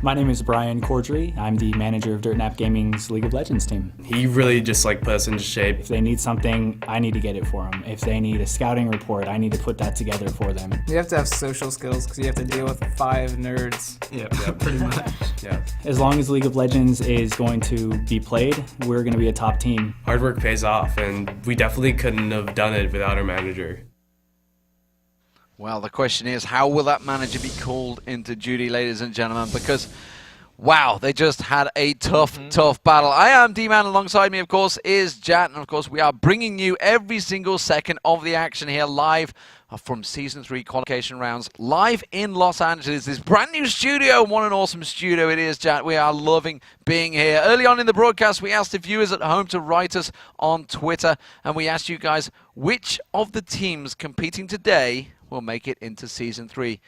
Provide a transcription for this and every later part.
My name is Brian Cordry. I'm the manager of DirtNap Gaming's League of Legends team. He really just like puts into shape. If they need something, I need to get it for them. If they need a scouting report, I need to put that together for them. You have to have social skills because you have to deal with 5 nerds. Yeah, pretty much. Yeah. As long as League of Legends is going to be played, we're going to be a top team. Hard work pays off, and we definitely couldn't have done it without our manager. Well, the question is, how will that manager be called into duty, ladies and gentlemen? Because, wow, they just had a tough battle. I am D-Man. Alongside me, of course, is Jat. And, of course, we are bringing you every single second of the action here live from Season 3 qualification rounds, live in Los Angeles. This brand new studio, what an awesome studio it is, Jat. We are loving being here. Early on in the broadcast, we asked the viewers at home to write us on Twitter. And we asked you guys, which of the teams competing today will make it into Season 3.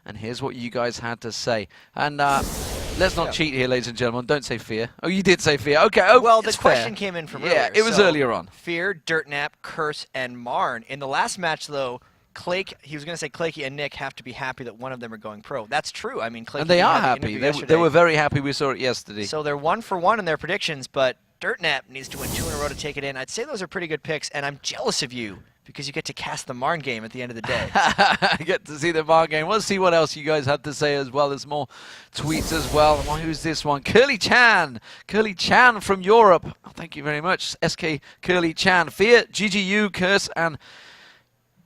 And here's what you guys had to say. And let's not cheat here, ladies and gentlemen. Don't say Fear. Oh, you did say Fear. Okay. Oh, well, the question fair. came in from earlier. Yeah, it was earlier on. Fear, DirtNap, Curse, and Marn. In the last match, though, he was going to say Claky and Nick have to be happy that one of them are going pro. That's true. I mean, Claky and they are happy. They were very happy. We saw it yesterday. So they're 1 for 1 in their predictions, but DirtNap needs to win 2 in a row to take it in. I'd say those are pretty good picks, and I'm jealous of you, because you get to cast the Marn game at the end of the day. I get to see the Marn game. Let's see what else you guys have to say as well. There's more tweets as well. Who's this one? Curly Chan. Curly Chan from Europe. Oh, thank you very much. SK Curly Chan. Fear, GGU, Curse, and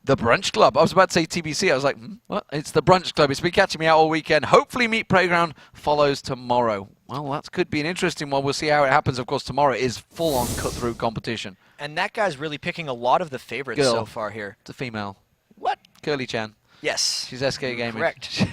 the Brunch Club. I was about to say TBC. I was like, what? It's the Brunch Club. It's been catching me out all weekend. Hopefully Meat Playground follows tomorrow. Well, that could be an interesting one. We'll see how it happens. Of course, tomorrow is full-on cut-through competition. And that guy's really picking a lot of the favorites so far here. It's a female. What? Curly Chan. Yes. She's SK Gaming. Correct.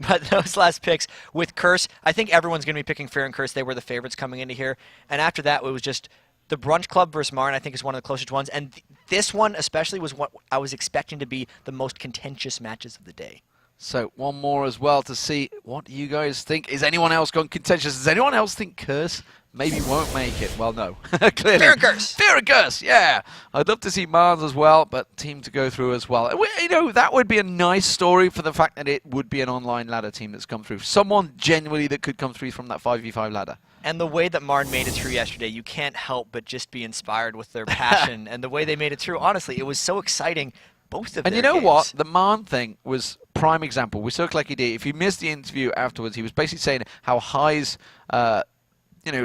But those last picks with Curse, I think everyone's going to be picking Fear and Curse. They were the favorites coming into here. And after that, it was just the Brunch Club versus Marn, I think, is one of the closest ones. And this one especially was what I was expecting to be the most contentious matches of the day. So one more as well to see what you guys think. Is anyone else going contentious? Does anyone else think Curse maybe won't make it? Well, no. Clearly. Fear and Curse. Fear and Curse, yeah. I'd love to see Mars as well, but team to go through as well. You know, that would be a nice story for the fact that it would be an online ladder team that's come through. Someone genuinely that could come through from that 5v5 ladder. And the way that Marn made it through yesterday, you can't help but just be inspired with their passion. And the way they made it through, honestly, it was so exciting. Both of and their you know games. what? The Marn thing was prime example. We saw Klecky D. If you missed the interview afterwards, he was basically saying how High's,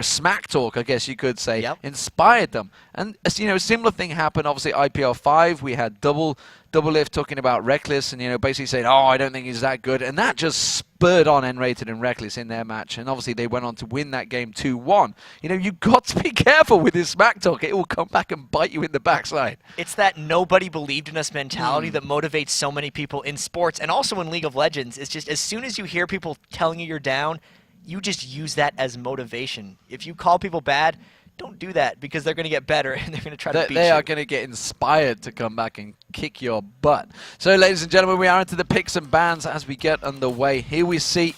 smack talk, I guess you could say, inspired them. And, a similar thing happened, obviously, IPL 5. We had Double Lift talking about Reckless and, basically saying, oh, I don't think he's that good. And that just spurred on N-Rated and Reckless in their match. And obviously, they went on to win that game 2-1. You've got to be careful with this smack talk. It will come back and bite you in the backside. It's that nobody believed in us mentality that motivates so many people in sports and also in League of Legends. It's just as soon as you hear people telling you you're down, you just use that as motivation. If you call people bad, don't do that because they're going to get better and they're going to try to beat you. They are going to get inspired to come back and kick your butt. So, ladies and gentlemen, we are into the picks and bans as we get underway. Here we see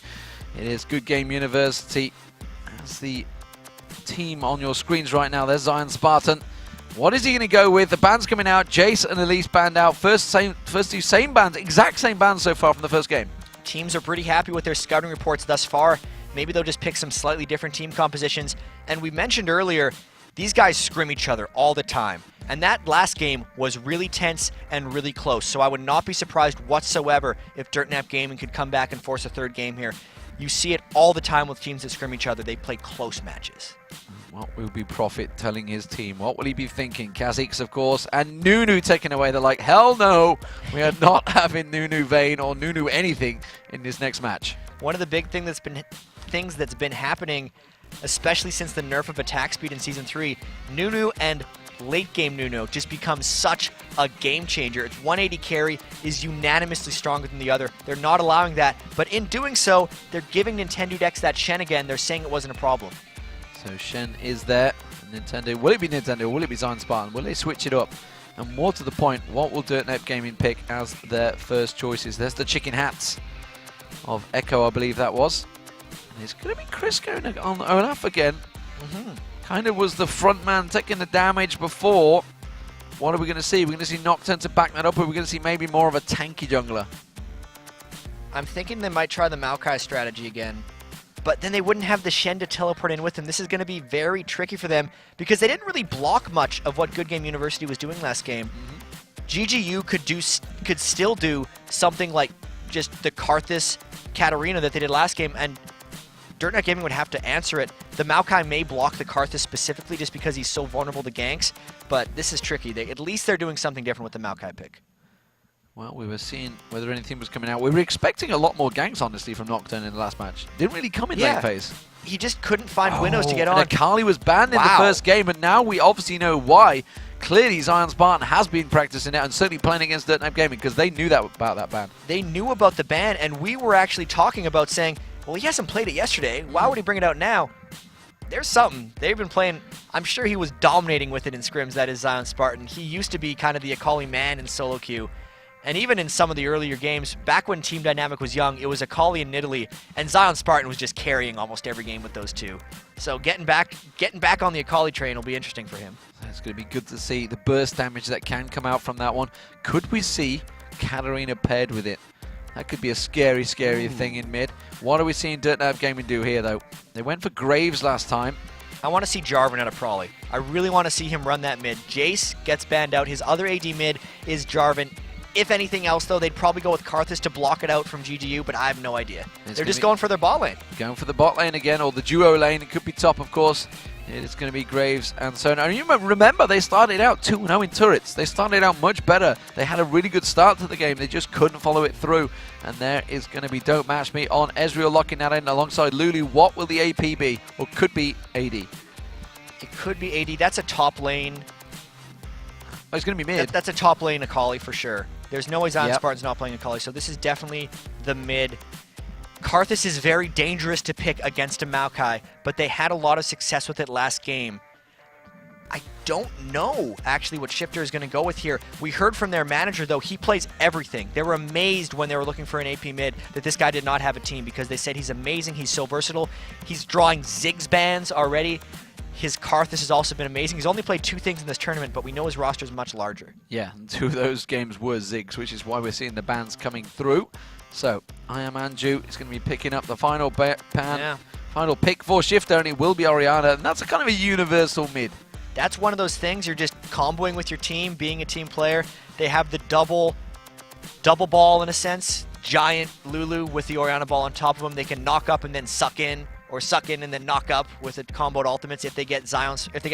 it is Good Game University as the team on your screens right now. There's Zion Spartan. What is he going to go with? The bands coming out. Jace and Elise banned out. First two same bands, exact same bands so far from the first game. Teams are pretty happy with their scouting reports thus far. Maybe they'll just pick some slightly different team compositions. And we mentioned earlier, these guys scrim each other all the time. And that last game was really tense and really close. So I would not be surprised whatsoever if DirtNap Gaming could come back and force a third game here. You see it all the time with teams that scrim each other. They play close matches. What will be Prophet telling his team? What will he be thinking? Kha'Zix, of course, and Nunu taken away. They're like, hell no, we are not having Nunu Vayne or Nunu anything in this next match. One of the big things that's been happening, especially since the nerf of attack speed in Season 3, Nunu and late game Nuno just becomes such a game changer. Its 180 carry is unanimously stronger than the other. They're not allowing that, but in doing so, they're giving Nintendo Dex that Shen again. They're saying it wasn't a problem. So Shen is there. Nintendo, will it be Nintendo or will it be Zion Spartan? Will they switch it up? And more to the point, what will DirtNet Gaming pick as their first choices? There's the chicken hats of Echo, I believe that was. And it's going to be Chris going on Olaf again. Kind of was the front man taking the damage before. What are we going to see? We're going to see Nocturne to back that up, or are we going to see maybe more of a tanky jungler? I'm thinking they might try the Maokai strategy again, but then they wouldn't have the Shen to teleport in with them. This is going to be very tricky for them because they didn't really block much of what Good Game University was doing last game. GGU could still do something like just the Karthus Katarina that they did last game, and DirtNet Gaming would have to answer it. The Maokai may block the Karthus specifically just because he's so vulnerable to ganks, but this is tricky. At least they're doing something different with the Maokai pick. Well, we were seeing whether anything was coming out. We were expecting a lot more ganks, honestly, from Nocturne in the last match. Didn't really come in late phase. He just couldn't find windows to get on. And Akali was banned in the first game, and now we obviously know why. Clearly, Zion Spartan has been practicing it and certainly playing against DirtNet Gaming because they knew that about that ban. They knew about the ban, and we were actually talking about saying, well, he hasn't played it yesterday. Why would he bring it out now? There's something. They've been playing. I'm sure he was dominating with it in scrims, that is Zion Spartan. He used to be kind of the Akali man in solo queue. And even in some of the earlier games, back when Team Dynamic was young, it was Akali and Nidalee, and Zion Spartan was just carrying almost every game with those two. So getting back on the Akali train will be interesting for him. It's going to be good to see the burst damage that can come out from that one. Could we see Katarina paired with it? That could be a scary, scary thing in mid. What are we seeing DirtNet Gaming do here, though? They went for Graves last time. I want to see Jarvan out of Prawley. I really want to see him run that mid. Jace gets banned out. His other AD mid is Jarvan. If anything else, though, they'd probably go with Karthus to block it out from GGU, but I have no idea. They're just going for their bot lane. Going for the bot lane again, or the duo lane. It could be top, of course. It's going to be Graves and Sona. And you remember, they started out 2-0 in turrets. They started out much better. They had a really good start to the game. They just couldn't follow it through. And there is going to be Don't Match Me on Ezreal locking that in alongside Lulu. What will the AP be? Or could be AD? It could be AD. That's a top lane. Oh, it's going to be mid. That's a top lane Akali for sure. There's no way Zion Spartan's not playing Akali, so this is definitely the mid. Karthus is very dangerous to pick against a Maokai, but they had a lot of success with it last game. I don't know, actually, what Shifter is going to go with here. We heard from their manager, though, he plays everything. They were amazed when they were looking for an AP mid that this guy did not have a team because they said he's amazing, he's so versatile. He's drawing Ziggs bans already. His Karthus has also been amazing. He's only played 2 things in this tournament, but we know his roster is much larger. Yeah, and 2 of those games were Ziggs, which is why we're seeing the bans coming through. So, I am Anju is going to be picking up the final final pick for Shifter, and it will be Orianna, and that's a kind of a universal mid. That's one of those things, you're just comboing with your team, being a team player. They have the double ball in a sense, giant Lulu with the Orianna ball on top of them. They can knock up and then suck in, or suck in and then knock up with a comboed ultimates if they get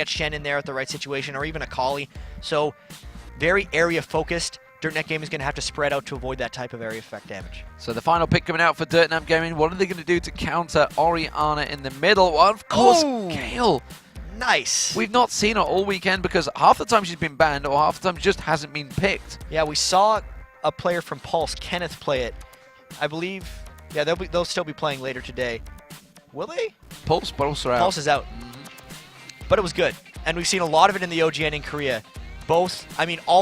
Shen in there at the right situation, or even Akali. So very area focused. DirtNet Gaming is going to have to spread out to avoid that type of area effect damage. So the final pick coming out for DirtNet Gaming. What are they going to do to counter Orianna in the middle? Well, of course, Gale. Nice. We've not seen her all weekend because half the time she's been banned or half the time just hasn't been picked. Yeah, we saw a player from Pulse, Kenneth, play it. I believe, yeah, they'll still be playing later today. Will they? Pulse are out. Pulse is out. But it was good. And we've seen a lot of it in the OGN in Korea. All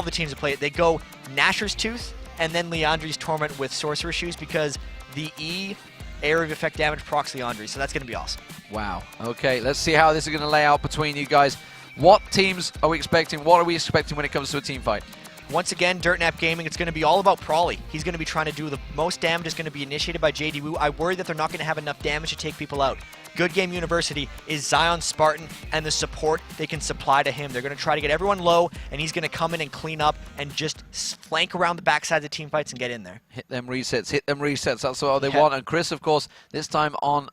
the teams that play it, they go Nashor's Tooth and then Liandry's Torment with Sorcerer Shoes because the E area of effect damage procs Liandry, so that's going to be awesome. Wow. Okay, let's see how this is going to lay out between you guys. What teams are we expecting? What are we expecting when it comes to a team fight? Once again, DirtNap Gaming, it's going to be all about Prawley. He's going to be trying to do the most damage is going to be initiated by JD Wu. I worry that they're not going to have enough damage to take people out. Good Game University is Zion Spartan and the support they can supply to him. They're going to try to get everyone low, and he's going to come in and clean up and just flank around the backsides of team fights and get in there. Hit them resets. That's what they want. And Chris, of course, this time on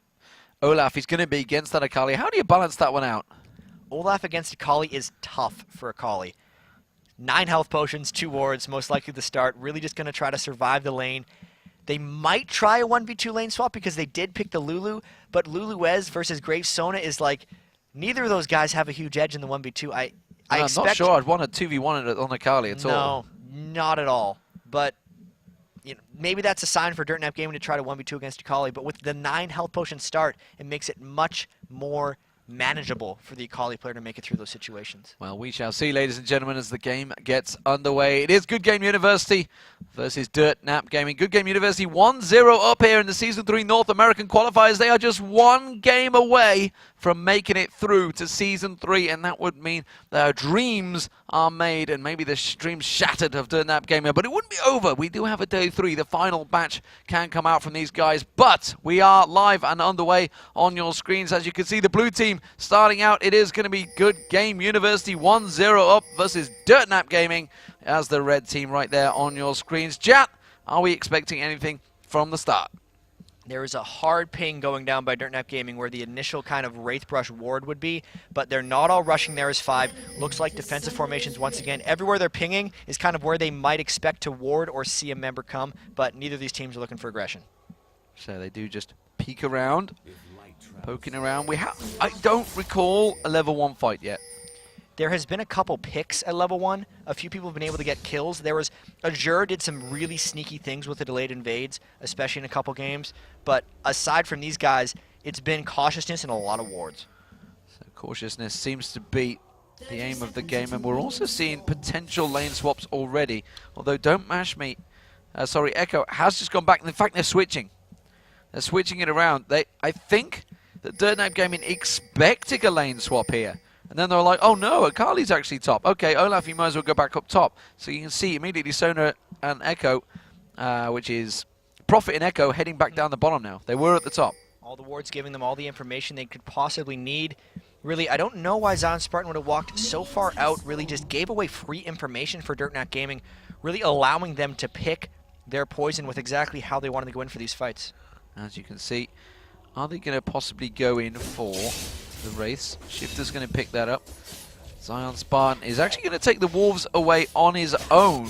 Olaf, he's going to be against that Akali. How do you balance that one out? Olaf against Akali is tough for Akali. 9 health potions, 2 wards, most likely to start. Really just going to try to survive the lane. They might try a 1v2 lane swap because they did pick the Lulu, but Lulu Ez versus Graves Sona is like, neither of those guys have a huge edge in the 1v2. I I'm not sure I'd want a 2v1 on Akali at all. No, not at all. But you know, maybe that's a sign for Dirtnap Gaming to try to 1v2 against Akali. But with the 9 health potion start, it makes it much more manageable for the Akali player to make it through those situations. Well, we shall see, ladies and gentlemen, as the game gets underway. It is Good Game University versus Dirtnap Gaming. Good Game University 1-0 up here in the Season 3 North American qualifiers. They are just 1 game away from making it through to Season 3, and that would mean their dreams are made and maybe the dreams shattered of Dirtnap Gaming. But it wouldn't be over. We do have a day 3. The final batch can come out from these guys, but we are live and underway on your screens. As you can see, the blue team starting out, it is going to be Good Game University 1-0 up versus Dirtnap Gaming as the red team right there on your screens. Jat, are we expecting anything from the start? There is a hard ping going down by Dirtnap Gaming where the initial kind of Wraith Brush ward would be, but they're not all rushing there as 5. Looks like defensive formations once again. Everywhere they're pinging is kind of where they might expect to ward or see a member come, but neither of these teams are looking for aggression. So they do just peek around, poking around. I don't recall a level 1 fight yet. There has been a couple picks at level 1. A few people have been able to get kills. There was Azure did some really sneaky things with the delayed invades, especially in a couple games. But aside from these guys, it's been cautiousness and a lot of wards. So cautiousness seems to be the aim of the game, and we're also seeing potential lane swaps already. Although Don't Mash Me, Echo has just gone back. In fact, they're switching. They're switching it around. I think that Dirtnap Gaming expecting a lane swap here. And then they're like, oh no, Akali's actually top. Okay, Olaf, you might as well go back up top. So you can see immediately Sona and Echo, which is Prophet and Echo, heading back down the bottom now. They were at the top. All the wards giving them all the information they could possibly need. Really, I don't know why Zion Spartan would have walked so far out, really just gave away free information for Dirtnap Gaming, really allowing them to pick their poison with exactly how they wanted to go in for these fights. As you can see, are they going to possibly go in for the Wraiths? Shifter's going to pick that up. Zion Spartan is actually going to take the Wolves away on his own.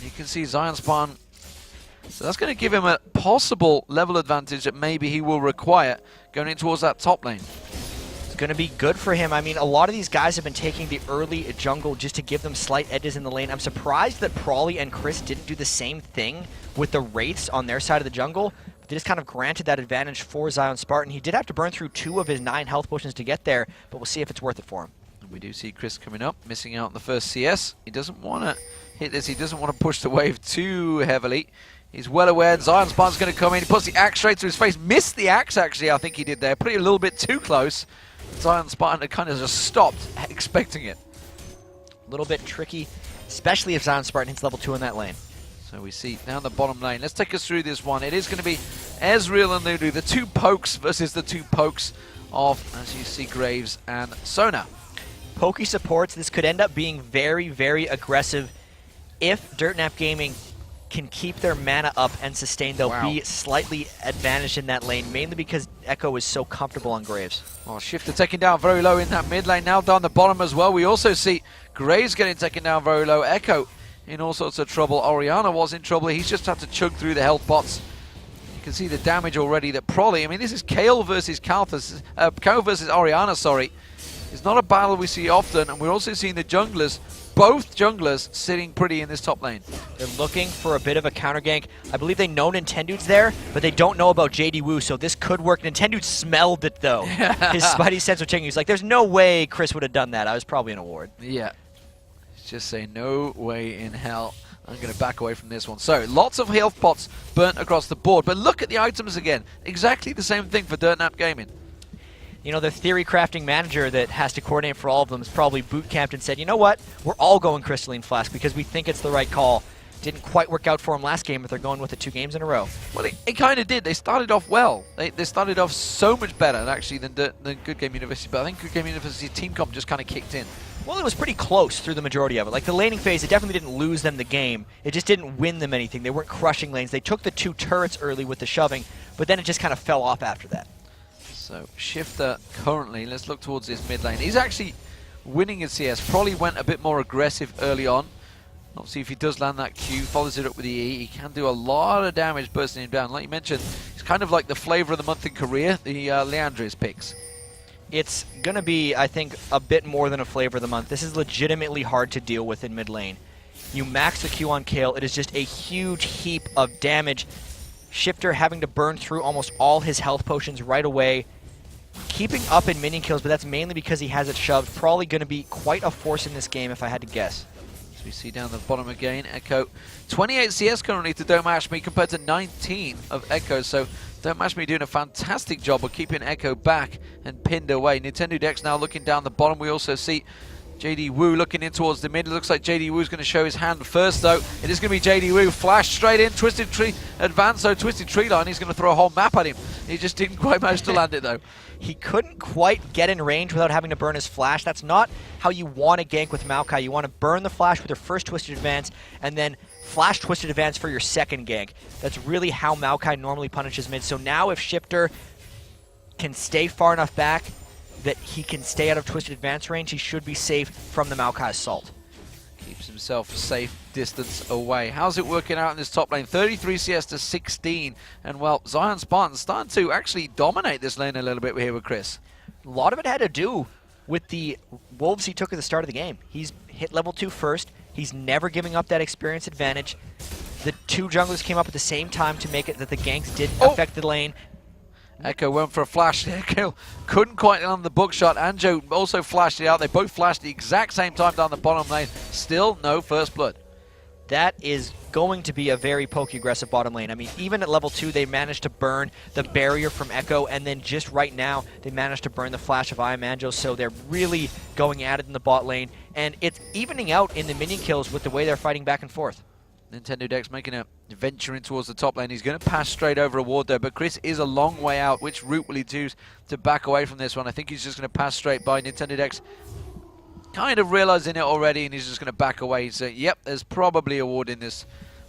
You can see Zion Spartan. So that's going to give him a possible level advantage that maybe he will require going in towards that top lane. It's going to be good for him. I mean, a lot of these guys have been taking the early jungle just to give them slight edges in the lane. I'm surprised that Prawley and Chris didn't do the same thing with the Wraiths on their side of the jungle. They just kind of granted that advantage for Zion Spartan. He did have to burn through 2 of his 9 health potions to get there, but we'll see if it's worth it for him. And we do see Chris coming up, missing out on the first CS. He doesn't want to hit this. He doesn't want to push the wave too heavily. He's well aware that Zion Spartan's going to come in. He puts the axe straight to his face. Missed the axe, actually, I think he did there. Pretty a little bit too close. Zion Spartan kind of just stopped, expecting it. A little bit tricky, especially if Zion Spartan hits level 2 in that lane. So we see down the bottom lane. Let's take us through this one. It is going to be Ezreal and Lulu, the 2 pokes versus the 2 pokes of, as you see, Graves and Sona. Pokey supports. This could end up being very, very aggressive. If Dirtnap Gaming can keep their mana up and sustain, they'll be slightly advantaged in that lane, mainly because Echo is so comfortable on Graves. Well, Shifter taken down very low in that mid lane, now down the bottom as well. We also see Graves getting taken down very low. Echo in all sorts of trouble. Orianna was in trouble. He's just had to chug through the health bots. You can see the damage already that Prolly, I mean, this is Kayle versus Kalthus, Kayle versus Orianna, sorry. It's not a battle we see often, and we're also seeing the junglers, both junglers, sitting pretty in this top lane. They're looking for a bit of a counter gank. I believe they know Nintendude's there, but they don't know about JD Wu, so this could work. Nintendude smelled it, though. His spidey sense was checking. He's like, there's no way Chris would have done that. I was probably an award. Yeah. Just say no way in hell. I'm going to back away from this one. So, lots of health pots burnt across the board. But look at the items again. Exactly the same thing for Dirtnap Gaming. You know, the theory crafting manager that has to coordinate for all of them is probably boot camped and said, you know what? We're all going Crystalline Flask because we think it's the right call. Didn't quite work out for them last game, but they're going with it 2 games in a row. Well, it kind of did. They started off well. They started off so much better, actually, than Good Game University. But I think Good Game University team comp just kind of kicked in. Well, it was pretty close through the majority of it. Like, the laning phase, it definitely didn't lose them the game. It just didn't win them anything. They weren't crushing lanes. They took the 2 turrets early with the shoving, but then it just kind of fell off after that. So, Shifter currently, let's look towards his mid lane. He's actually winning his CS. Probably went a bit more aggressive early on. Obviously, if he does land that Q, follows it up with the E, he can do a lot of damage bursting him down. Like you mentioned, he's kind of like the flavor of the month in Korea, the Leandris picks. it's going to be, I think, a bit more than a flavor of the month. This is legitimately hard to deal with in mid lane. You max the Q on Kayle, it is just a huge heap of damage. Shifter having to burn through almost all his health potions right away. Keeping up in minion kills, but that's mainly because he has it shoved. Probably going to be quite a force in this game if I had to guess. As we see down the bottom again, Echo 28 CS currently to domination compared to 19 of Echo, so domination doing a fantastic job of keeping Echo back and pinned away. Nintendo Dex now looking down the bottom. We also see JD Wu looking in towards the mid. It looks like JD Wu's going to show his hand first, though. It is going to be JD Wu. Flash straight in. Twisted Tree advance, so Twisted Tree line. He's going to throw a whole map at him. He just didn't quite manage to land it, though. He couldn't quite get in range without having to burn his flash. That's not how you want to gank with Maokai. You want to burn the flash with your first Twisted Advance, and then flash Twisted Advance for your second gank. That's really how Maokai normally punishes mid. So now if Shifter can stay far enough back that he can stay out of Twisted Advance range, he should be safe from the Maokai assault. Keeps himself safe distance away. How's it working out in this top lane? 33 CS to 16. And, well, Zion Spartan's starting to actually dominate this lane a little bit here with Chris. A lot of it had to do with the wolves he took at the start of the game. He's hit level 2 first. He's never giving up that experience advantage. The two junglers came up at the same time to make it that the ganks did affect the lane. Echo went for a flash. Echo couldn't quite land the bookshot. Anjo also flashed it out. They both flashed the exact same time down the bottom lane. Still no first blood. That is going to be a very pokey-aggressive bottom lane. I mean, even at level 2, they managed to burn the barrier from Echo, and then just right now, they managed to burn the flash of Anjo, so they're really going at it in the bot lane, and it's evening out in the minion kills with the way they're fighting back and forth. Nintendo Dex making a venture in towards the top lane. He's going to pass straight over a ward there, but Chris is a long way out. Which route will he choose to back away from this one? I think he's just going to pass straight by. Nintendo Dex kind of realizing it already, and he's just going to back away. He's saying, yep, there's probably a ward in this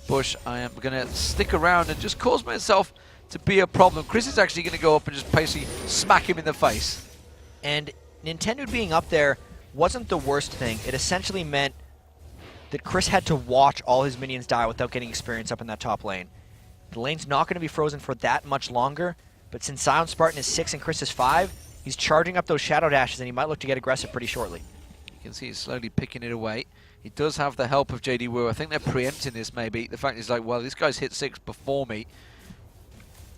bush. I am going to stick around and just cause myself to be a problem. Chris is actually going to go up and just basically smack him in the face. And Nintendo being up there wasn't the worst thing. It essentially meant that Chris had to watch all his minions die without getting experience up in that top lane. The lane's not going to be frozen for that much longer, but since Zion Spartan is 6 and Chris is 5, he's charging up those shadow dashes, and he might look to get aggressive pretty shortly. You can see he's slowly picking it away. He does have the help of JD Wu. I think they're preempting this maybe. The fact is like, well, this guy's hit 6 before me.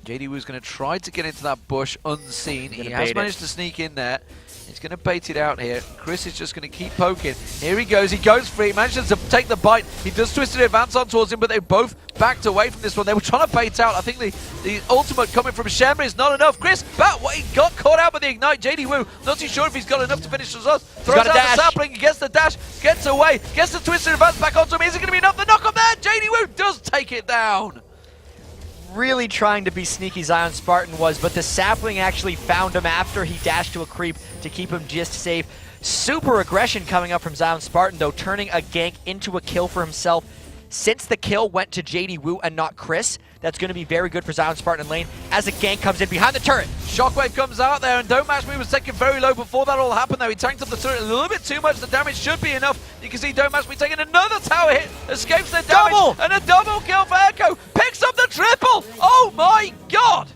JD Wu's going to try to get into that bush unseen. He has managed to sneak in there. He's going to bait it out here. Chris is just going to keep poking. Here he goes free. He manages to take the bite. He does twist an advance on towards him, but they both backed away from this one. They were trying to bait out. I think the ultimate coming from Shenmue is not enough. Chris, he got caught out by the ignite. JD Wu, not too sure if he's got enough to finish us off. Throws out the sapling, he gets the dash, gets away, gets the twisted advance back onto him. Is it going to be enough? The knock on there. JD Wu does take it down. Really trying to be sneaky, Zion Spartan was, but the sapling actually found him after he dashed to a creep to keep him just safe. Super aggression coming up from Zion Spartan, though, turning a gank into a kill for himself. Since the kill went to JD Wu and not Chris, that's going to be very good for Zion Spartan in lane as a gank comes in behind the turret. Shockwave comes out there, and Don't Match Me was taken very low before that all happened, though. He tanked up the turret a little bit too much. The damage should be enough. You can see Don't Match Me taking another tower hit, escapes the damage, and a double kill for Echo. Picks up the triple. Oh my god!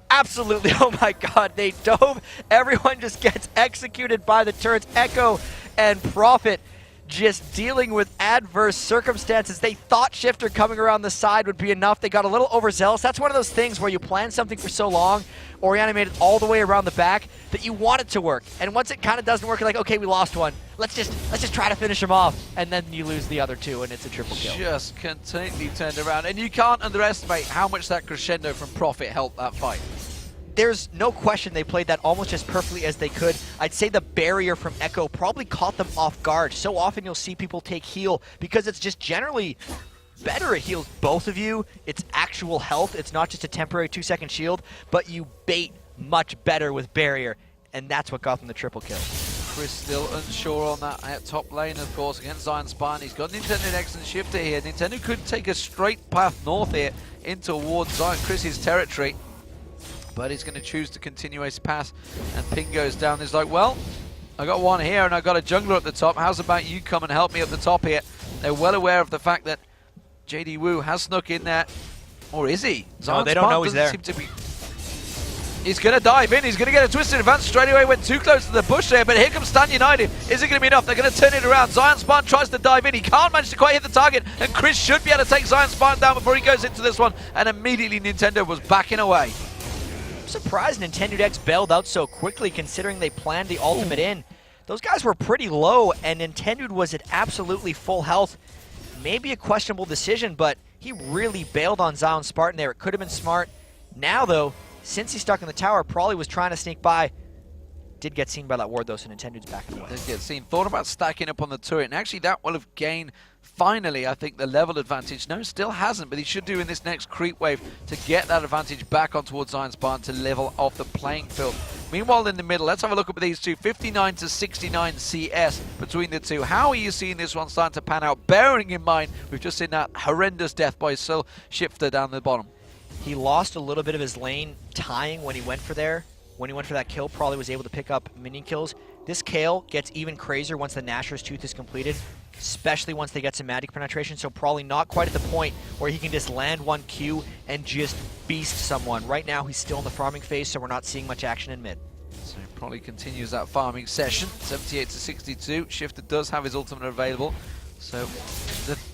Absolutely, oh my god, they dove. Everyone just gets executed by the turrets. Echo and Prophet just dealing with adverse circumstances. They thought Shifter coming around the side would be enough. They got a little overzealous. That's one of those things where you plan something for so long or you animate it all the way around the back that you want it to work. And once it kind of doesn't work, you're like, okay, we lost one. Let's just try to finish him off. And then you lose the other two, and it's a triple kill. Just completely turned around. And you can't underestimate how much that crescendo from Prophet helped that fight. There's no question they played that almost as perfectly as they could. I'd say the barrier from Echo probably caught them off guard. So often you'll see people take heal because it's just generally better. It heals both of you. It's actual health. It's not just a temporary 2-second shield, but you bait much better with barrier, and that's what got them the triple kill. Chris still unsure on that top lane, of course, against Zion Spartan. He's got Nintendo Dex and Shifter here. Nintendo could take a straight path north here in towards Zion Chris's territory, but he's going to choose to continue his pass, and Ping goes down. He's like, well, I got one here and I got a jungler at the top. How's about you come and help me up the top here? They're well aware of the fact that JD Wu has snuck in there. Or is he? No, they don't know he's there. Seem to be... He's going to dive in. He's going to get a twisted advance straight away. Went too close to the bush there, but here comes Stan United. Is it going to be enough? They're going to turn it around. Zion Spartan tries to dive in. He can't manage to quite hit the target, and Chris should be able to take Zion Spartan down before he goes into this one, and immediately Nintendo was backing away. I'm surprised Nintendo X bailed out so quickly considering they planned the ultimate in. Those guys were pretty low, and Nintendo was at absolutely full health. Maybe a questionable decision, but he really bailed on Zion Spartan there. It could have been smart. Now, though, since he's stuck in the tower, probably was trying to sneak by. Did get seen by that ward, though, so Nintendo's back in the way. Did get seen. Thought about stacking up on the turret, and actually that will have gained, finally, I think, the level advantage. No, still hasn't, but he should do in this next creep wave to get that advantage back on towards Zion Spartan to level off the playing field. Meanwhile, in the middle, let's have a look at these two. 59 to 69 CS between the two. How are you seeing this one starting to pan out? Bearing in mind, we've just seen that horrendous death by Soul Shifter down the bottom. He lost a little bit of his lane tying when he went for there. When he went for that kill, probably was able to pick up minion kills. This Kale gets even crazier once the Nasher's Tooth is completed, especially once they get some magic penetration, so probably not quite at the point where he can just land one Q and just beast someone. Right now, he's still in the farming phase, so we're not seeing much action in mid. So he probably continues that farming session. 78 to 62. Shifter does have his ultimate available. So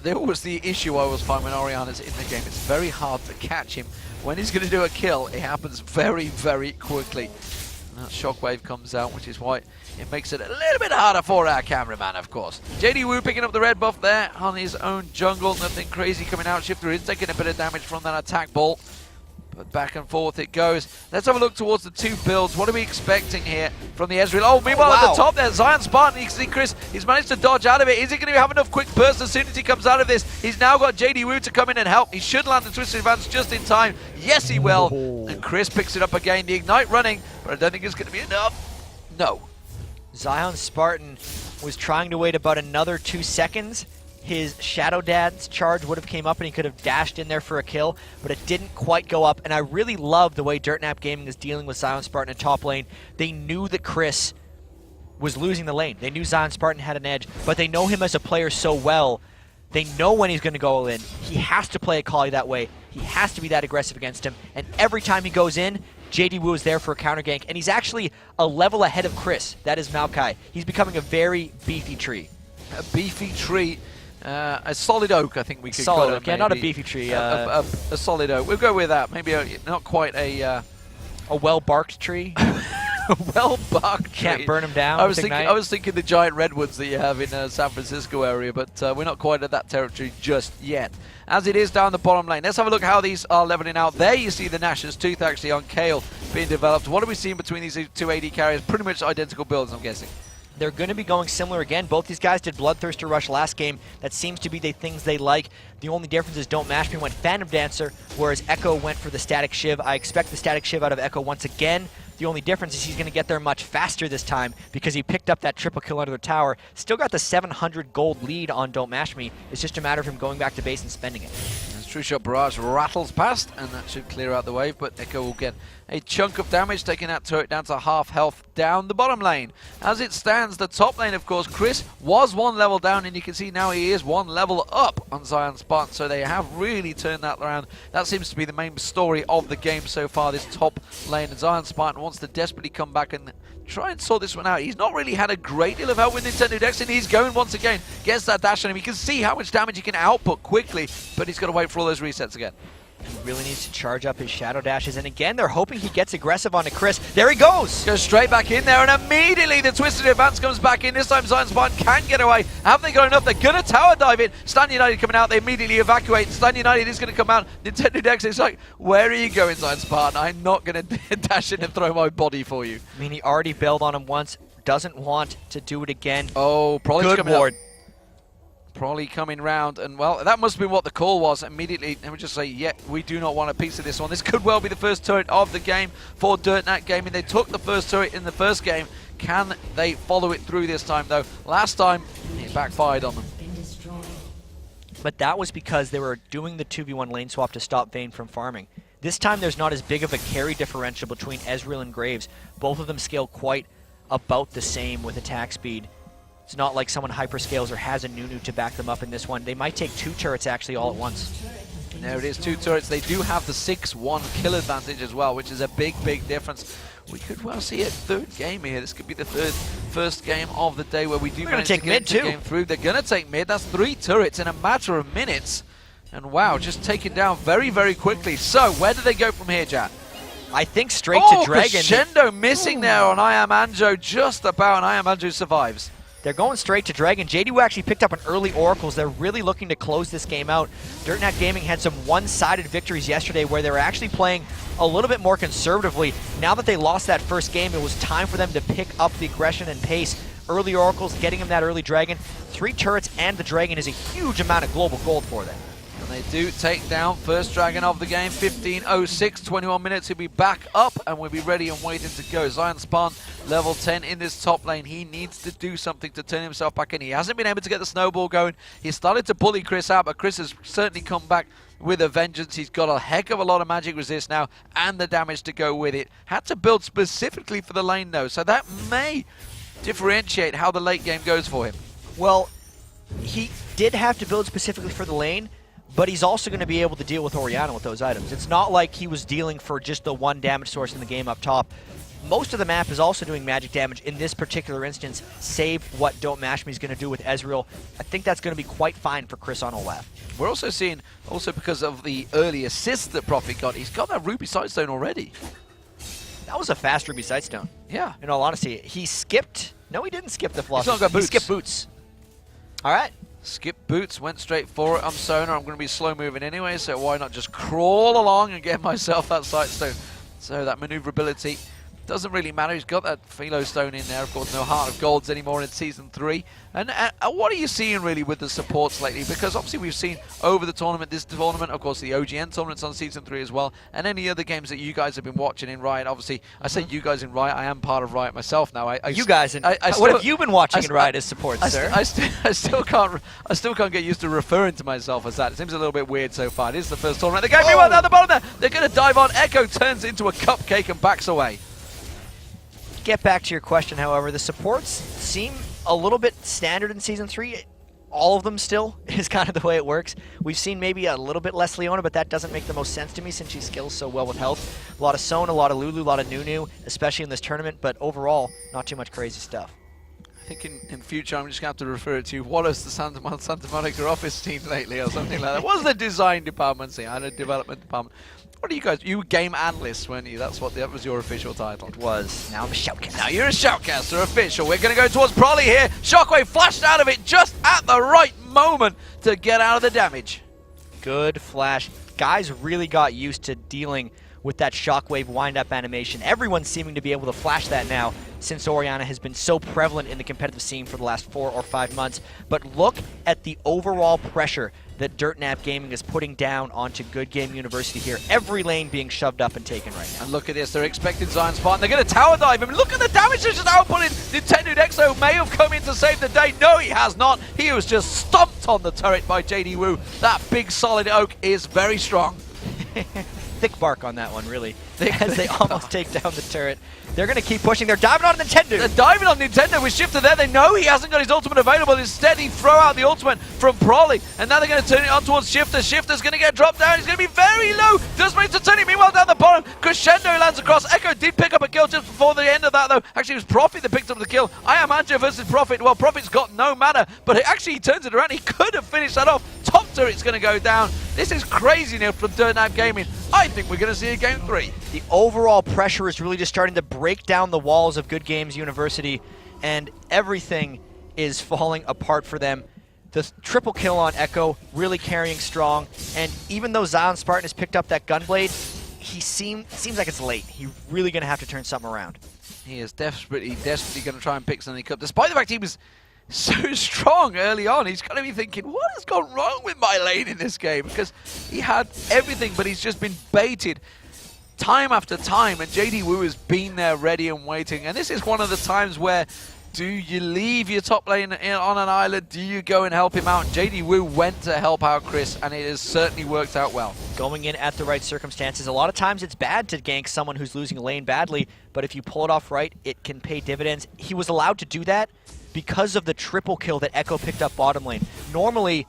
there was the issue I was finding when Oriana's in the game. It's very hard to catch him. When he's going to do a kill, it happens very, very quickly. And that shockwave comes out, which is why it makes it a little bit harder for our cameraman, of course. JD Wu picking up the red buff there on his own jungle. Nothing crazy coming out. Shifter is taking a bit of damage from that attack ball. But back and forth it goes. Let's have a look towards the two builds. What are we expecting here from the Ezreal? Oh, meanwhile at the top there, Zion Spartan. You can see Chris, he's managed to dodge out of it. Is he going to have enough quick burst as soon as he comes out of this? He's now got JD Wu to come in and help. He should land the twisted advance just in time. Yes, he will. And Chris picks it up again. The Ignite running, but I don't think it's going to be enough. No. Zion Spartan was trying to wait about another 2 seconds. His Shadow Dad's charge would have came up and he could have dashed in there for a kill, but it didn't quite go up. And I really love the way DirtNap Gaming is dealing with Zion Spartan in top lane. They knew that Chris was losing the lane. They knew Zion Spartan had an edge, but they know him as a player so well. They know when he's going to go in. He has to play a Kali that way. He has to be that aggressive against him. And every time he goes in, JD Wu is there for a counter gank. And he's actually a level ahead of Chris. That is Maokai. He's becoming a very beefy tree. A beefy tree. A solid oak, I think we could call it. Yeah, not a beefy tree. A solid oak. We'll go with that. Maybe not quite a well-barked tree. A well-barked tree. Can't burn them down. I was thinking the giant redwoods that you have in San Francisco area, but we're not quite at that territory just yet. As it is down the bottom lane, let's have a look how these are leveling out. There you see the Nasher's Tooth actually on Kale being developed. What are we seeing between these two AD carriers? Pretty much identical builds, I'm guessing. They're going to be going similar again. Both these guys did Bloodthirster Rush last game. That seems to be the things they like. The only difference is Don't Mash Me went Phantom Dancer, whereas Echo went for the Static Shiv. I expect the Static Shiv out of Echo once again. The only difference is he's going to get there much faster this time because he picked up that triple kill under the tower. Still got the 700 gold lead on Don't Mash Me. It's just a matter of him going back to base and spending it. As True Shot Barrage rattles past, and that should clear out the wave, but Echo will get a chunk of damage, taking that turret down to half health down the bottom lane. As it stands, the top lane, of course, Chris was 1 level down, and you can see now he is 1 level up on Zion Spartan, so they have really turned that around. That seems to be the main story of the game so far, this top lane, and Zion Spartan wants to desperately come back and try and sort this one out. He's not really had a great deal of help with Nintendo X, and he's going once again. Gets that dash on him. You can see how much damage he can output quickly, but he's got to wait for all those resets again. He really needs to charge up his Shadow Dashes, and again, they're hoping he gets aggressive onto Chris. There he goes! Goes straight back in there, and immediately the Twisted Advance comes back in. This time Zion Spartan can't get away. Have they got enough? They're going to tower dive it. Stan United coming out. They immediately evacuate. Stan United is going to come out. Nintendo X is like, where are you going, Zion Spartan? I'm not going to dash in and throw my body for you. I mean, he already bailed on him once. Doesn't want to do it again. Oh, probably good ward. Probably coming round, and well, that must have been what the call was. Immediately, let me just say, yeah, we do not want a piece of this one. This could well be the first turret of the game for DirtNap Gaming. They took the first turret in the first game. Can they follow it through this time, though? Last time, it backfired on them. But that was because they were doing the 2v1 lane swap to stop Vayne from farming. This time, there's not as big of a carry differential between Ezreal and Graves. Both of them scale quite about the same with attack speed. It's not like someone hyperscales or has a Nunu to back them up in this one. They might take 2 turrets actually all at once. There it is, 2 turrets. They do have the 6-1 kill advantage as well, which is a big, big difference. We could well see a third game here. This could be the first game of the day where we do manage to get the game through. They're going to take mid. That's 3 turrets in a matter of minutes. And wow, just taken down very, very quickly. So, where do they go from here, Jack? I think straight to Dragon. Crescendo missing there on I Am Anjo, just about, and I Am Anjo survives. They're going straight to Dragon. JDU actually picked up an early Oracles. They're really looking to close this game out. DirtNap Gaming had some one-sided victories yesterday where they were actually playing a little bit more conservatively. Now that they lost that first game, it was time for them to pick up the aggression and pace. Early Oracles, getting them that early Dragon. 3 turrets and the Dragon is a huge amount of global gold for them. And they do take down first Dragon of the game, 15:06, 21 minutes. He'll be back up and we'll be ready and waiting to go. Zion Spawn, level 10 in this top lane. He needs to do something to turn himself back in. He hasn't been able to get the snowball going. He started to bully Chris out, but Chris has certainly come back with a vengeance. He's got a heck of a lot of magic resist now and the damage to go with it. Had to build specifically for the lane though, so that may differentiate how the late game goes for him. Well, he did have to build specifically for the lane, but he's also going to be able to deal with Orianna with those items. It's not like he was dealing for just the one damage source in the game up top. Most of the map is also doing magic damage in this particular instance, save what Don't Mash Me is going to do with Ezreal. I think that's going to be quite fine for Chris on Olaf. We're also seeing, because of the early assist that Prophet got, he's got that Ruby Sightstone already. That was a fast Ruby Sightstone. Yeah. In all honesty, he skipped... No, he didn't skip the flush. He's not got boots. He skipped boots. All right. Skip boots, went straight for it. I'm Sona. I'm going to be slow moving anyway, so why not just crawl along and get myself that Sightstone? So that maneuverability doesn't really matter. He's got that Philo Stone in there. Of course, no Heart of Golds anymore in Season 3. And what are you seeing really with the supports lately? Because obviously we've seen over the tournament, this tournament, of course the OGN tournament's on Season 3 as well, and any other games that you guys have been watching in Riot. Obviously, I say you guys in Riot, I am part of Riot myself now. What have you been watching in Riot as support, sir? I still can't get used to referring to myself as that. It seems a little bit weird so far. It is the first tournament. They're going down the bottom there. They're going to dive on. Echo turns into a cupcake and backs away. Get back to your question, however, the supports seem a little bit standard in Season 3. All of them still is kind of the way it works. We've seen maybe a little bit less Leona, but that doesn't make the most sense to me since she skills so well with health. A lot of Sona, a lot of Lulu, a lot of Nunu, especially in this tournament, but overall, not too much crazy stuff. I think in future I'm just going to have to refer to what is the Santa Monica office team lately or something like that. What was the design department saying? I had a development department. What are you guys? You were game analysts, weren't you? That was your official title. It was. Now I'm a shoutcaster. Now you're a shoutcaster official. We're going to go towards Prolly here. Shockwave flashed out of it just at the right moment to get out of the damage. Good flash. Guys really got used to dealing with that Shockwave wind-up animation. Everyone's seeming to be able to flash that now since Orianna has been so prevalent in the competitive scene for the last 4 or 5 months. But look at the overall pressure that DirtNap Gaming is putting down onto Good Game University here. Every lane being shoved up and taken right now. And look at this, they're expecting Zion Spartan. They're going to tower dive him. Look at the damage they're just outputting. Nintendo Nexo may have come in to save the day. No, he has not. He was just stomped on the turret by JD Wu. That big solid oak is very strong. Thick bark on that one, really, as they almost take down the turret. They're going to keep pushing. They're diving on Nintendo. They're diving on Nintendo with Shifter there. They know he hasn't got his ultimate available. Instead, he throw out the ultimate from Prolly. And now they're going to turn it on towards Shifter. Shifter's going to get dropped down. He's going to be very low. Does manage to turn it. Meanwhile, down the bottom, Crescendo lands across. Echo did pick up a kill just before the end of that, though. Actually, it was Prophet that picked up the kill. I Am Anjo versus Prophet. Well, Prophet's got no mana, but actually he turns it around. He could have finished that off. Top turret's going to go down. This is crazy now from DirtNap Gaming. I think we're going to see a Game 3. The overall pressure is really just starting to break down the walls of Good Games University, and everything is falling apart for them. The triple kill on Echo really carrying strong, and even though Zion Spartan has picked up that Gunblade, he seems like it's late. He's really going to have to turn something around. He is desperately going to try and pick something up, despite the fact he was so strong early on. He's got to be thinking, what has gone wrong with my lane in this game? Because he had everything, but he's just been baited time after time, and JD Wu has been there ready and waiting. And this is one of the times where, do you leave your top lane on an island? Do you go and help him out? JD Wu went to help out Chris, and it has certainly worked out well. Going in at the right circumstances. A lot of times it's bad to gank someone who's losing a lane badly, but if you pull it off right, it can pay dividends. He was allowed to do that because of the triple kill that Echo picked up bottom lane. Normally,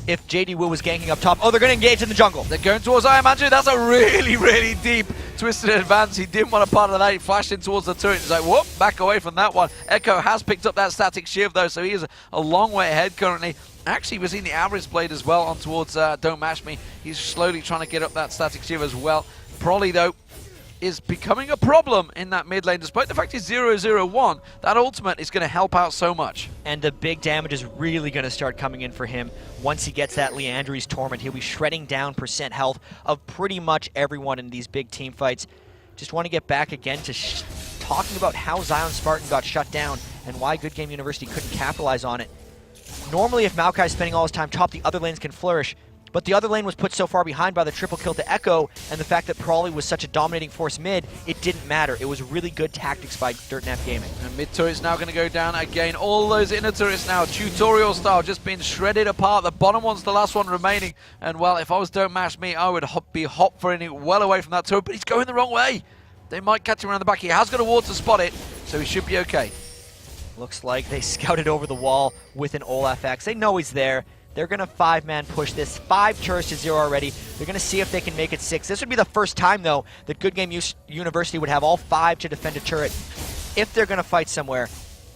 if JD Wu was ganking up top. Oh, they're going to engage in the jungle. They're going towards Imagine. That's a really, really deep twisted advance. He didn't want a part of that. He flashed in towards the turret. He's like, whoop, back away from that one. Echo has picked up that static shiv though, so he is a long way ahead currently. Actually, we're seeing the Avarice Blade as well on towards Don't Mash Me. He's slowly trying to get up that static shiv as well. Prolly though is becoming a problem in that mid lane. Despite the fact he's 0-0-1, that ultimate is going to help out so much. And the big damage is really going to start coming in for him. Once he gets that Leandri's Torment, he'll be shredding down percent health of pretty much everyone in these big team fights. Just want to get back again to talking about how Zion Spartan got shut down and why Good Game University couldn't capitalize on it. Normally, if Maokai's spending all his time top, the other lanes can flourish. But the other lane was put so far behind by the triple kill to Echo, and the fact that Prolly was such a dominating force mid, it didn't matter. It was really good tactics by Dirtnap Gaming. And mid turret's now going to go down again. All those inner turrets now, tutorial style, just being shredded apart. The bottom one's the last one remaining. And well, if I was Don't Mash Me, I would be hop for it well away from that turret, but he's going the wrong way. They might catch him around the back. He has got a ward to spot it, so he should be okay. Looks like they scouted over the wall with an Olaf X. They know he's there. They're going to 5-man push this. 5 turrets to 0 already. They're going to see if they can make it 6. This would be the first time, though, that Good Game University would have all 5 to defend a turret. If they're going to fight somewhere,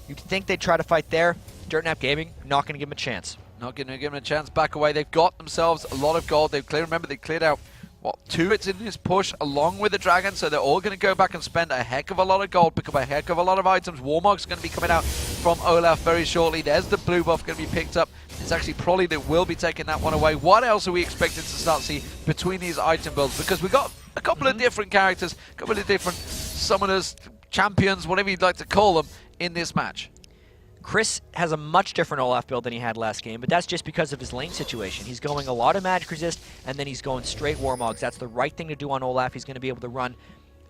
you'd think they'd try to fight there. Dirtnap Gaming, not going to give them a chance. Not going to give them a chance. Back away. They've got themselves a lot of gold. Remember, they cleared out, what, 2 hits in this push along with the Dragon, so they're all going to go back and spend a heck of a lot of gold, pick up a heck of a lot of items. Warmog's going to be coming out from Olaf very shortly. There's the blue buff going to be picked up. It's actually Prolly that will be taking that one away. What else are we expecting to start to see between these item builds? Because we've got a couple of different characters, a couple of different summoners, champions, whatever you'd like to call them, in this match. Chris has a much different Olaf build than he had last game, but that's just because of his lane situation. He's going a lot of magic resist, and then he's going straight Warmogs. That's the right thing to do on Olaf. He's going to be able to run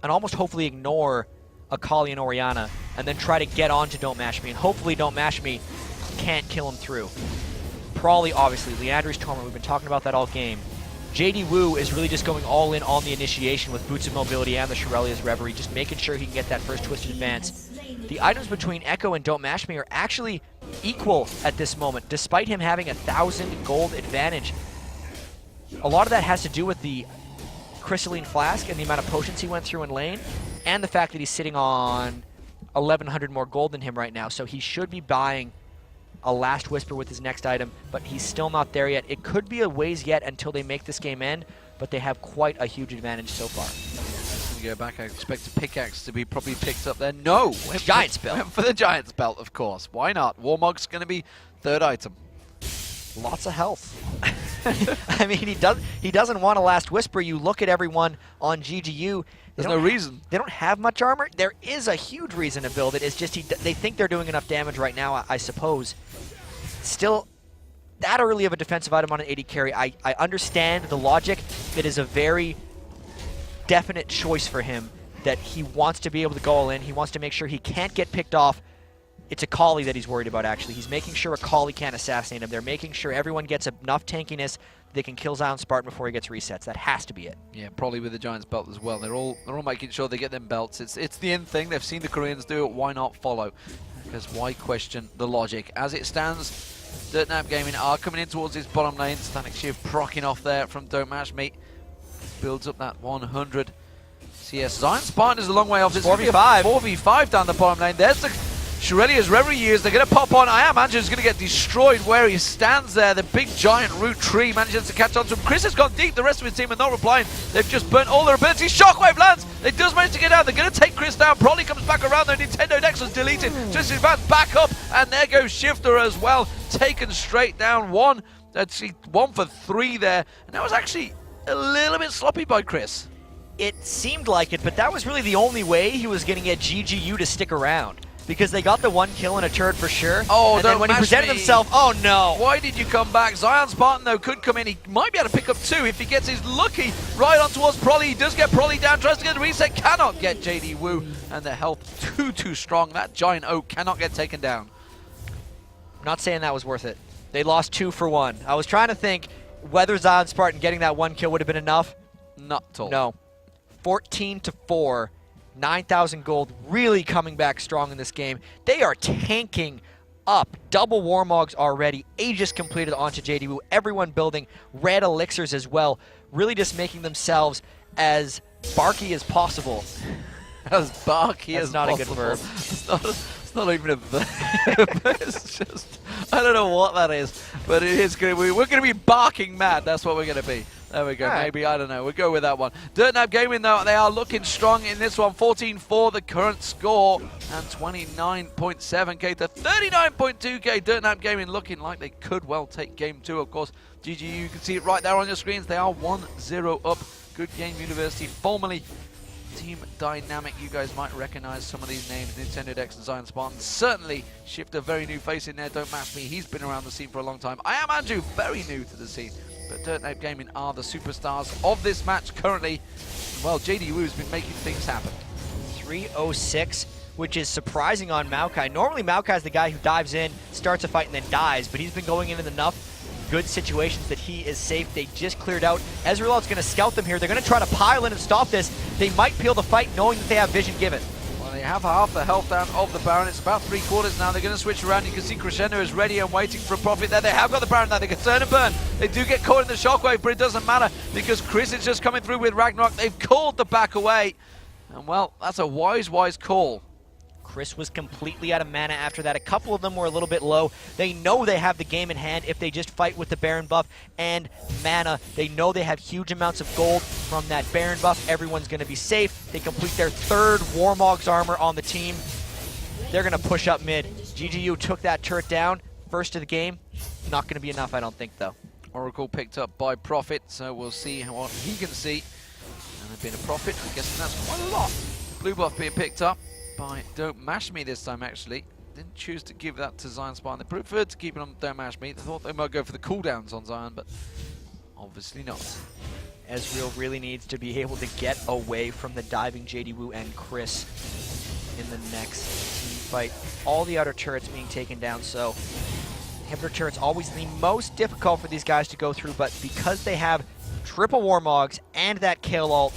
and almost hopefully ignore Akali and Orianna, and then try to get on to Don't Mash Me, and hopefully Don't Mash Me can't kill him through. Prolly, obviously, Leandri's Torment, we've been talking about that all game. JD Wu is really just going all in on the initiation with Boots of Mobility and the Shirelia's Reverie, just making sure he can get that first Twisted Advance. The items between Echo and Don't Mash Me are actually equal at this moment, despite him having 1,000 gold advantage. A lot of that has to do with the Crystalline Flask and the amount of potions he went through in lane, and the fact that he's sitting on 1,100 more gold than him right now, so he should be buying a Last Whisper with his next item, but he's still not there yet. It could be a ways yet until they make this game end, but they have quite a huge advantage so far. Go back, I expect a pickaxe to be probably picked up there. No! Giant's Belt. Went for the Giant's Belt, of course. Why not? Warmog's going to be 3rd item. Lots of health. I mean, he doesn't want a Last Whisper. You look at everyone on GGU. There's no reason. They don't have much armor. There is a huge reason to build it. It's just they think they're doing enough damage right now, I suppose. Still, that early of a defensive item on an 80 carry, I understand the logic. It is a very definite choice for him that he wants to be able to go all in. He wants to make sure he can't get picked off. It's Akali that he's worried about, actually. He's making sure Akali can't assassinate him. They're making sure everyone gets enough tankiness that they can kill Zion Spartan before he gets resets. That has to be it. Yeah, probably with the Giant's Belt as well. They're all making sure they get them belts. It's the end thing. They've seen the Koreans do it. Why not follow? Because why question the logic? As it stands, Dirtnap Gaming are coming in towards his bottom lane. Static Shiv procking off there from Don't Mash Me. Builds up that 100 CS. Zion Spartan is a long way off. It's 4v5. 4v5 down the bottom lane. There's the Shirelia's Reverie used. They're going to pop on. Andrew's going to get destroyed where he stands there. The big giant root tree manages to catch on to him. Chris has gone deep. The rest of his team are not replying. They've just burnt all their abilities. Shockwave lands. They does manage to get out. They're going to take Chris down. Probably comes back around. Their Nintendo Nexus deleted. Just advance back up. And there goes Shifter as well. Taken straight down. One for 3 there. And that was actually a little bit sloppy by Chris. It seemed like it, but that was really the only way he was going to get GGU to stick around. Because they got the 1 kill in a turret for sure. Oh, and then when he presented himself, oh no! Why did you come back? Zion Spartan, though, could come in. He might be able to pick up 2 if he gets his lucky right on towards Prolly. He does get Prolly down, tries to get the reset, cannot get JD Wu. And the health too strong. That giant oak cannot get taken down. I'm not saying that was worth it. They lost 2 for 1. I was trying to think whether Zion Spartan getting that 1 kill would have been enough. Not at all. No. 14-4. 9,000 gold, really coming back strong in this game. They are tanking up. Double Warmogs already. Aegis completed onto JDU. Everyone building red elixirs as well. Really just making themselves as barky as possible. As barky That's as not possible. a good verb. It's not even a verb. It's just, I don't know what that is, but it is going to be, we're going to be barking mad. That's what we're going to be. There we go. All right. Maybe, I don't know. We'll go with that one. DirtNap Gaming, though, they are looking strong in this one. 14-4 the current score, and 29.7k to 39.2k. DirtNap Gaming looking like they could well take game 2. Of course, GGU, you can see it right there on your screens. They are 1-0 up. Good Game University, formerly Team Dynamic. You guys might recognize some of these names. Nintendo Dex and Zion Spartan. Certainly shift a very new face in there. Don't match me. He's been around the scene for a long time. I am Andrew, very new to the scene. But DirtNap Gaming are the superstars of this match currently. Well, JDU has been making things happen. 306, which is surprising on Maokai. Normally Maokai's the guy who dives in, starts a fight, and then dies, but he's been going in enough good situations that he is safe. They just cleared out. Ezreal's going to scout them here. They're going to try to pile in and stop this. They might peel the fight knowing that they have vision given. Well, they have half the health down of the Baron. It's about 3/4 now. They're going to switch around. You can see Crescendo is ready and waiting for a profit there. They have got the Baron now. They can turn and burn. They do get caught in the shockwave, but it doesn't matter because Chris is just coming through with Ragnarok. They've called the back away. And, well, that's a wise call. Chris was completely out of mana after that. A couple of them were a little bit low. They know they have the game in hand if they just fight with the Baron buff and mana. They know they have huge amounts of gold from that Baron buff. Everyone's going to be safe. They complete their 3rd Warmog's armor on the team. They're going to push up mid. GGU took that turret down. First of the game. Not going to be enough, I don't think, though. Oracle picked up by Prophet, so we'll see what he can see. And there's been a Prophet. I'm guessing that's quite a lot. Blue buff being picked up by Don't Mash Me this time, actually. Didn't choose to give that to Zion Spartan. They preferred to keep it on Don't Mash Me. They thought they might go for the cooldowns on Zion, but obviously not. Ezreal really needs to be able to get away from the diving JDU and Chris in the next team fight. All the other turrets being taken down, so inhibitor turret's always the most difficult for these guys to go through, but because they have triple Warmogs and that kill ult,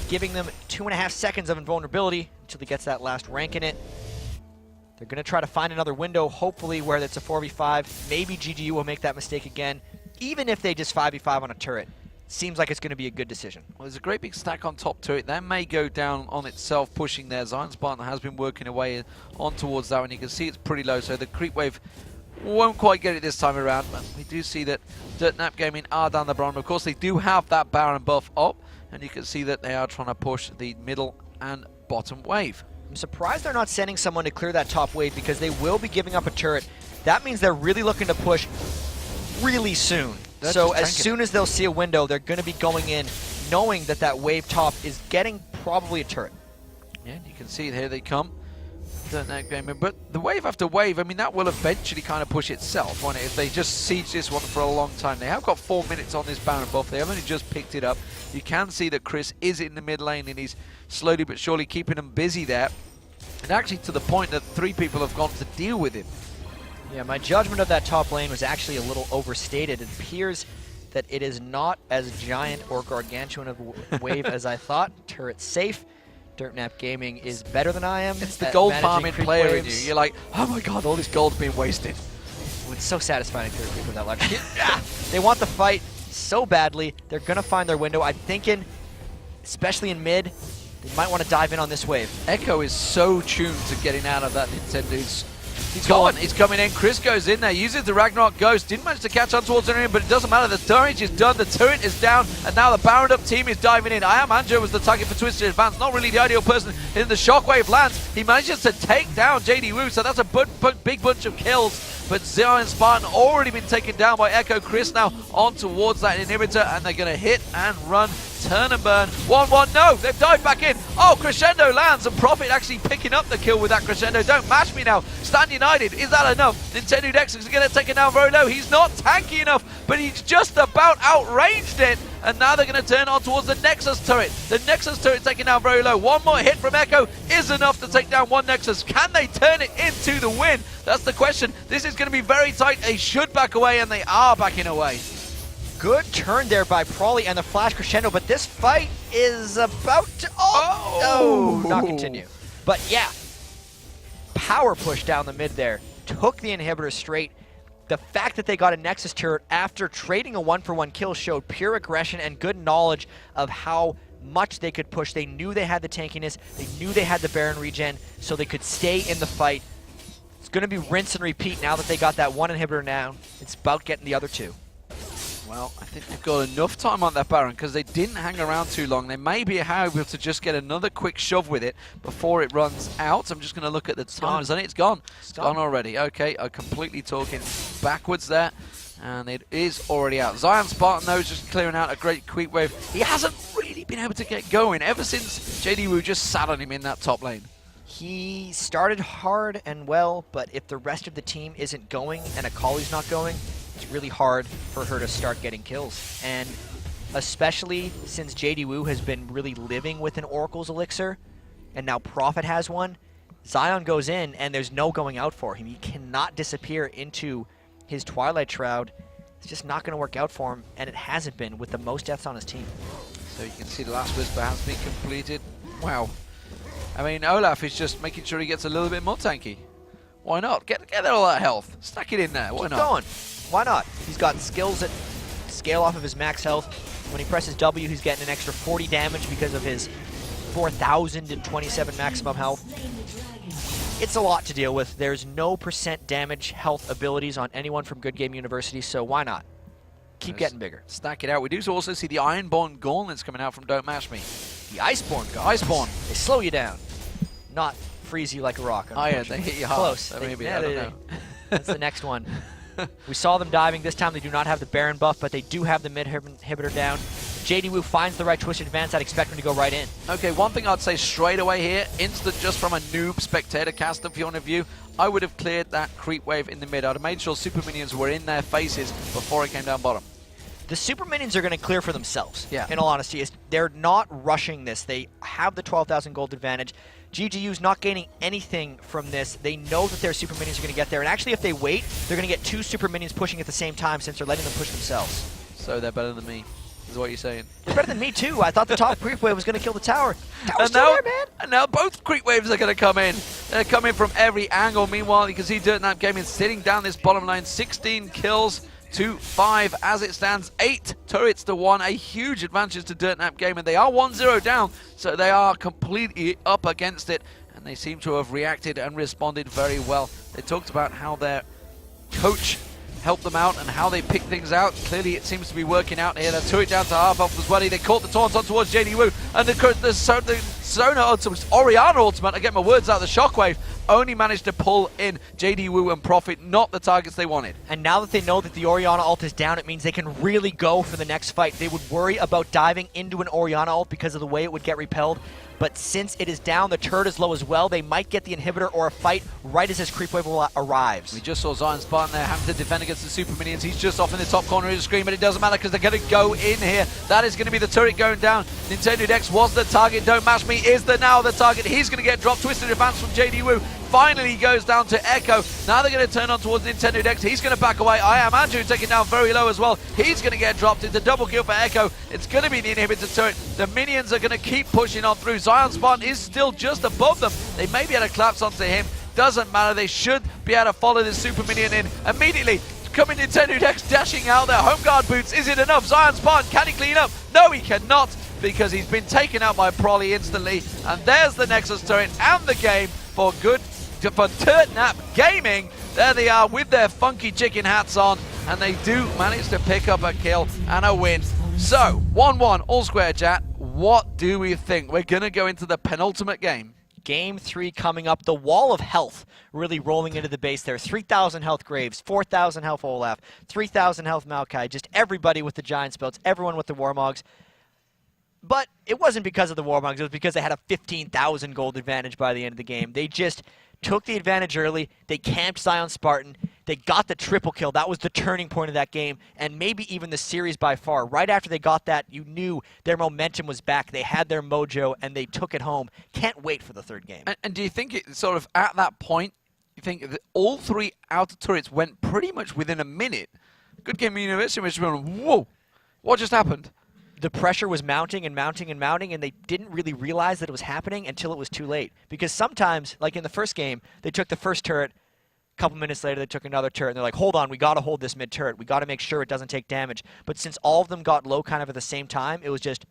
giving them 2.5 seconds of invulnerability until he gets that last rank in it. They're going to try to find another window, hopefully where it's a 4v5. Maybe GGU will make that mistake again, even if they just 5v5 on a turret. Seems like it's going to be a good decision. Well, there's a great big stack on top to it. That may go down on itself, pushing there. Zion Spartan has been working away on towards that one. You can see it's pretty low, so the creep wave won't quite get it this time around. But we do see that DirtNap Gaming are down the bottom. Of course, they do have that Baron buff up, and you can see that they are trying to push the middle and bottom wave. I'm surprised they're not sending someone to clear that top wave because they will be giving up a turret. That means they're really looking to push really soon. They're so just as tanking soon as they'll see a window, they're going to be going in knowing that that wave top is getting probably a turret. Yeah, you can see it here they come. DirtNap Gaming, but the wave after wave, I mean, that will eventually kind of push itself, won't it? If they just siege this one for a long time. They have got 4 minutes on this Baron buff. They have only just picked it up. You can see that Chris is in the mid lane and he's slowly but surely keeping them busy there. And actually to the point that 3 people have gone to deal with him. Yeah, my judgment of that top lane was actually a little overstated. It appears that it is not as giant or gargantuan of a wave as I thought. Turret safe. DirtNap Gaming is better than I am. It's the at gold managing farming creep player waves. in you. You're like, oh my god, all this gold's being wasted. Oh, it's so satisfying to creep with that luxury. Yeah. They want the fight so badly. They're going to find their window. I'm thinking, especially in mid, they might want to dive in on this wave. Echo is so tuned to getting out of that Nintendo's. He's gone. He's coming in. Chris goes in there, uses the Ragnarok Ghost. Didn't manage to catch on towards anyone, but it doesn't matter. The damage is done. The turret is down, and now the Baron up team is diving in. I Am Anjo was the target for Twisted Advance. Not really the ideal person. In the shockwave lands, he manages to take down JDU, so that's a big bunch of kills. But Zion Spartan already been taken down by Echo. Chris now on towards that inhibitor, and they're going to hit and run, turn and burn. 1-1, no, they've dived back in. Oh, Crescendo lands, and Prophet actually picking up the kill with that Crescendo. Don't mash me now. Stand United, is that enough? Nintendo Dex is going to take it down very low. He's not tanky enough, but he's just about outranged it. And now they're going to turn on towards the Nexus turret. The Nexus turret taken down very low. One more hit from Echo is enough to take down one Nexus. Can they turn it into the win? That's the question. This is going to be very tight. They should back away, and they are backing away. Good turn there by Prawley and the Flash Crescendo, but this fight is about to... Oh, no, not continue. But yeah, power push down the mid there. took the inhibitor straight. The fact that they got a Nexus turret after trading a 1-for-1 kill showed pure aggression and good knowledge of how much they could push. They knew they had the tankiness, they knew they had the Baron regen, so they could stay in the fight. It's going to be rinse and repeat now that they got that one inhibitor down. It's about getting the other two. Well, I think they've got enough time on that Baron because they didn't hang around too long. They may be able to just get another quick shove with it before it runs out. I'm just going to look at the timers on it. It's gone. It's gone already. Okay, I'm completely talking backwards there. And it is already out. Zion Spartan, though, is just clearing out a great creep wave. He hasn't really been able to get going ever since JDWoo just sat on him in that top lane. He started hard and well, but if the rest of the team isn't going and Akali's not going, it's really hard for her to start getting kills. And especially since JDWoo has been really living with an Oracle's Elixir, and now Prophet has one, Zion goes in and there's no going out for him. He cannot disappear into his Twilight Shroud. It's just not going to work out for him, and it hasn't been with the most deaths on his team. So you can see the last Whisper has been completed. Wow. I mean, Olaf is just making sure he gets a little bit more tanky. Why not? Get all that health. Stack it in there. Why Keep not? going. Why not? He's got skills that scale off of his max health. When he presses W, he's getting an extra 40 damage because of his 4,027 maximum health. It's a lot to deal with. There's no % damage health abilities on anyone from Good Game University, so why not? Keep getting bigger. Stack it out. We do also see the Ironborn Gauntlets coming out from Don't Mash Me. The Iceborn guys. Iceborn. They slow you down. Not freeze you like a rock. Oh yeah, they hit you hard. Close. So They- maybe, yeah, I don't they- know. That's the next one. We saw them diving. This time they do not have the Baron buff, but they do have the mid inhibitor down. JDWoo finds the right twisted advance. I'd expect him to go right in. Okay, one thing I'd say straight away here, instant just from a noob spectator caster point of view, I would have cleared that creep wave in the mid. I'd have made sure super minions were in their faces before it came down bottom. The super minions are going to clear for themselves. Yeah. In all honesty, they're not rushing this. They have the 12,000 gold advantage. GGU's not gaining anything from this. They know that their super minions are going to get there. And actually, if they wait, they're going to get 2 super minions pushing at the same time since they're letting them push themselves. So they're better than me, is what you're saying. They're better than me, too. I thought the top creep wave was going to kill the tower. Tower's And still now, there, man. and now both creep waves are going to come in. They're coming from every angle. Meanwhile, you can see Dirt Nap Gaming sitting down this bottom line. 16 kills to 5 as it stands. 8 turrets to 1. A huge advantage to Dirt Nap Gaming. They are 1-0 down, so they are completely up against it. And they seem to have reacted and responded very well. They talked about how their coach helped them out and how they picked things out. Clearly it seems to be working out here. They threw it down to half off as well. They caught the taunt on towards JDWoo, and the Sona ultimate, Orianna ultimate, I get my words out, the shockwave, only managed to pull in JDWoo and Prophet, not the targets they wanted. And now that they know that the Orianna ult is down, it means they can really go for the next fight. They would worry about diving into an Orianna ult because of the way it would get repelled. But since it is down, the turret is low as well, they might get the inhibitor or a fight right as his creep wave arrives. We just saw Zion Spartan there having to defend against the super minions. He's just off in the top corner of the screen, but it doesn't matter because they're going to go in here. That is going to be the turret going down. Nintendo Dex was the target. Don't Mash Me is now the target. He's going to get dropped. Twisted advance from JDWoo. Finally goes down to Echo. Now they're going to turn on towards Nintendo Dex. He's going to back away. I Am Andrew taken down very low as well. He's going to get dropped. It's a double kill for Echo. It's going to be the inhibitor turret. The minions are going to keep pushing on through. Zion Spartan is still just above them. They may be able to collapse onto him. Doesn't matter. They should be able to follow this super minion in immediately. Coming Nintendo Dex dashing out there. Home guard boots. Is it enough? Zion Spartan, can he clean up? No, he cannot, because he's been taken out by Prolly instantly. And there's the Nexus turret and the game for Dirt Nap Gaming. There they are with their funky chicken hats on, and they do manage to pick up a kill and a win. So, 1-1, all square, chat. What do we think? We're going to go into the penultimate game. Game 3 coming up. The wall of health really rolling into the base there. 3,000 health Graves, 4,000 health Olaf, 3,000 health Maokai. Just everybody with the giant spells, everyone with the Warmogs. But it wasn't because of the Warmogs. It was because they had a 15,000 gold advantage by the end of the game. They just took the advantage early. They camped Zion Spartan. They got the triple kill. That was the turning point of that game, and maybe even the series by far. Right after they got that, you knew their momentum was back. They had their mojo, and they took it home. Can't wait for the third game. And do you think it sort of at that point, you think that all 3 outer turrets went pretty much within a minute? Good Game University was going, whoa, what just happened? The pressure was mounting and mounting and mounting, and they didn't really realize that it was happening until it was too late. Because sometimes, like in the first game, they took the first turret, couple minutes later, they took another turret, and they're like, hold on, we got to hold this mid turret. We got to make sure it doesn't take damage. But since all of them got low kind of at the same time, it was just...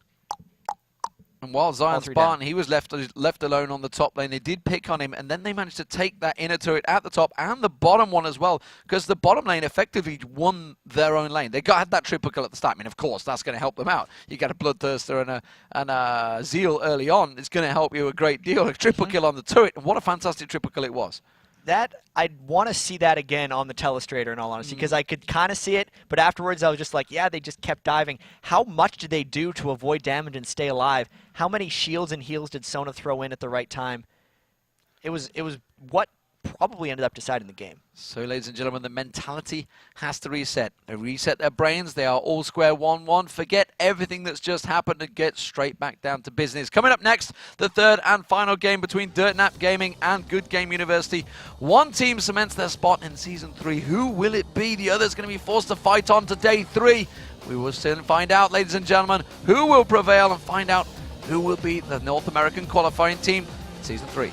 And while Zion three Spartan, down. he was left alone on the top lane, they did pick on him, and then they managed to take that inner turret at the top and the bottom one as well, because the bottom lane effectively won their own lane. They had that triple kill at the start. I mean, of course, that's going to help them out. You got a Bloodthirster and a Zeal early on. It's going to help you a great deal. A triple kill on the turret, and what a fantastic triple kill it was. That, I'd want to see that again on the Telestrator, in all honesty, because I could kind of see it, but afterwards I was just like, yeah, they just kept diving. How much did they do to avoid damage and stay alive? How many shields and heals did Sona throw in at the right time? It was what probably ended up deciding the game. So, ladies and gentlemen, the mentality has to reset. They reset their brains. They are all square 1-1. Forget everything that's just happened and get straight back down to business. Coming up next, the third and final game between Dirtnap Gaming and Good Game University. One team cements their spot in Season 3. Who will it be? The other's going to be forced to fight on to Day 3. We will soon find out, ladies and gentlemen, who will prevail and find out who will be the North American qualifying team in Season 3.